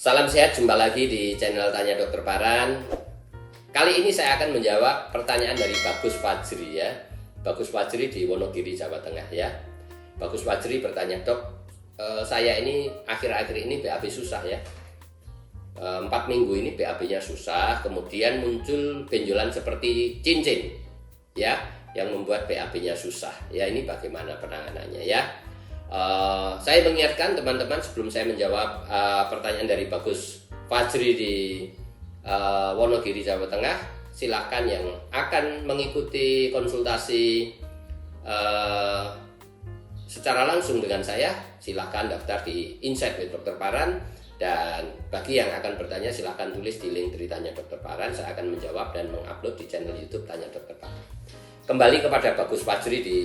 Salam sehat, jumpa lagi di channel Tanya Dokter Paran. Kali ini saya akan menjawab pertanyaan dari Bagus Fajri ya. Bagus Fajri di Wonogiri, Jawa Tengah ya. Bagus Fajri bertanya, "Dok, saya ini akhir-akhir ini BAB susah ya. 4 minggu ini BAB-nya susah, kemudian muncul benjolan seperti cincin ya, yang membuat BAB-nya susah. Ya, ini bagaimana penanganannya ya?" Saya mengingatkan teman-teman sebelum saya menjawab pertanyaan dari Bagus Fajri di Wonogiri, Jawa Tengah, silakan yang akan mengikuti konsultasi secara langsung dengan saya, silakan daftar di Insight with Dr. Paran, dan bagi yang akan bertanya silakan tulis di link dari Tanya Dokter Paran. Saya akan menjawab dan mengupload di channel YouTube Tanya Dokter Paran. Kembali kepada Bagus Fajri di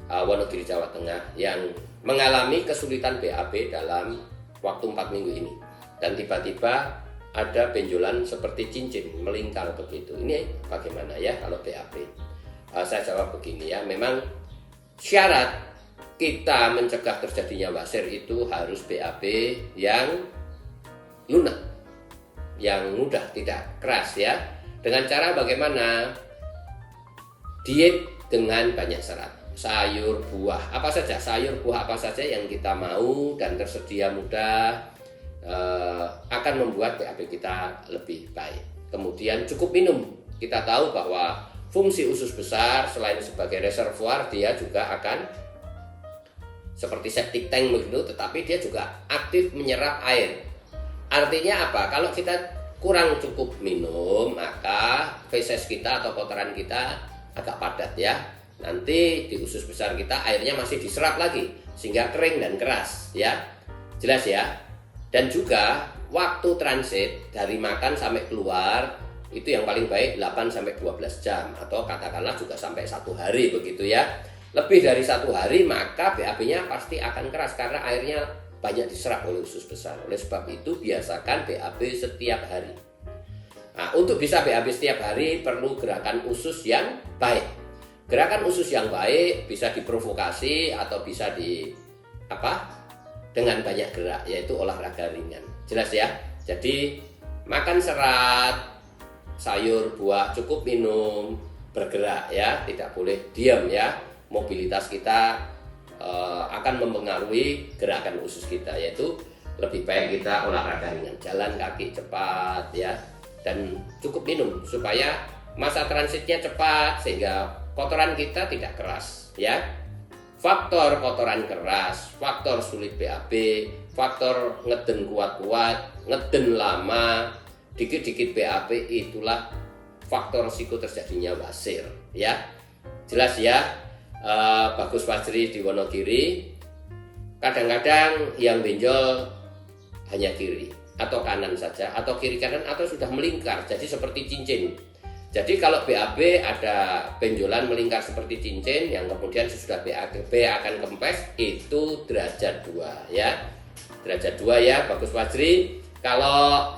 Wonogiri, Jawa Tengah, yang mengalami kesulitan BAB dalam waktu 4 minggu ini, dan tiba-tiba ada benjolan seperti cincin melingkar begitu. Ini bagaimana ya kalau BAB? Saya jawab begini ya, memang syarat kita mencegah terjadinya wasir itu harus BAB yang lunak, yang mudah, tidak keras ya. Dengan cara bagaimana? Diet dengan banyak serat. Sayur, buah, apa saja, sayur, buah apa saja yang kita mau dan tersedia mudah akan membuat BAB kita lebih baik. Kemudian cukup minum. Kita tahu bahwa fungsi usus besar selain sebagai reservoir, dia juga akan seperti septic tank begitu, tetapi dia juga aktif menyerap air. Artinya apa? Kalau kita kurang cukup minum, maka feses kita atau kotoran kita agak padat ya. Nanti di usus besar kita airnya masih diserap lagi sehingga kering dan keras ya. Jelas ya. Dan juga waktu transit dari makan sampai keluar itu yang paling baik 8 sampai 12 jam, atau katakanlah juga sampai 1 hari begitu ya. Lebih dari 1 hari maka BAB-nya pasti akan keras karena airnya banyak diserap oleh usus besar. Oleh sebab itu biasakan BAB setiap hari. Nah, untuk bisa BAB setiap hari perlu gerakan usus yang baik. Gerakan usus yang baik bisa diprovokasi atau bisa dengan banyak gerak, yaitu olahraga ringan. Jelas ya. Jadi makan serat, sayur, buah, cukup minum, bergerak ya, tidak boleh diam ya. Mobilitas kita akan mempengaruhi gerakan usus kita, yaitu lebih baik kita olahraga ringan, jalan kaki cepat ya, dan cukup minum supaya masa transitnya cepat sehingga kotoran kita tidak keras ya. Faktor kotoran keras, faktor sulit BAB, faktor ngeden kuat-kuat, ngeden lama, dikit-dikit BAB, itulah faktor risiko terjadinya wasir ya. Jelas ya. Bagus Fajri di Wonogiri, kadang-kadang yang benjol hanya kiri atau kanan saja, atau kiri kanan, atau sudah melingkar jadi seperti cincin. Jadi kalau BAB ada benjolan melingkar seperti cincin yang kemudian sesudah BAB akan kempes, itu derajat 2 ya. Derajat 2 ya Bagus Fajri. Kalau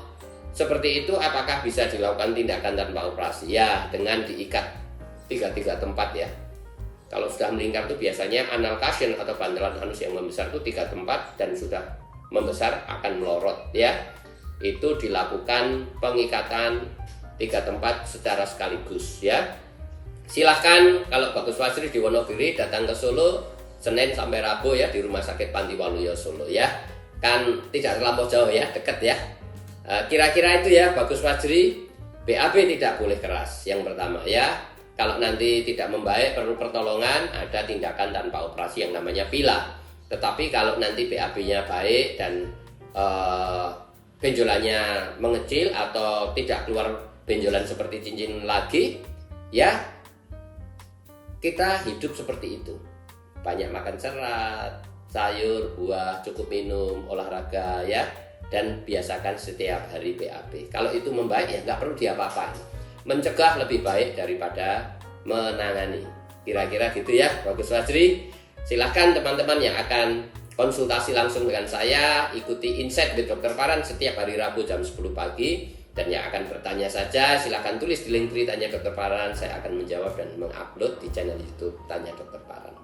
seperti itu apakah bisa dilakukan tindakan tanpa operasi? Ya, dengan diikat 3 tempat ya. Kalau sudah melingkar itu biasanya anal cushion atau bantalan anus yang membesar itu 3 tempat, dan sudah membesar akan melorot ya. Itu dilakukan pengikatan 3 tempat secara sekaligus ya. Silahkan kalau Bagus Fajri di Wonogiri datang ke Solo Senin sampai Rabu ya, di Rumah Sakit Panti Waluyo Solo ya. Kan tidak terlampau jauh ya, dekat ya. Kira-kira itu ya Bagus Fajri. BAB tidak boleh keras yang pertama ya. Kalau nanti tidak membaik perlu pertolongan, ada tindakan tanpa operasi yang namanya pila. Tetapi kalau nanti BAB-nya baik dan benjolannya mengecil atau tidak keluar benjolan seperti cincin lagi ya, kita hidup seperti itu. Banyak makan serat, sayur, buah, cukup minum, olahraga ya, dan biasakan setiap hari BAB. Kalau itu membaik ya nggak perlu diapa-apain. Mencegah lebih baik daripada menangani. Kira-kira gitu ya Bagus Fajri. Silahkan teman-teman yang akan konsultasi langsung dengan saya, ikuti Insight with Dr. Paran setiap hari Rabu jam 10 pagi. Dan yang akan bertanya saja silahkan tulis di link Tanya Dokter Paran. Saya akan menjawab dan mengupload di channel YouTube Tanya Dokter Paran.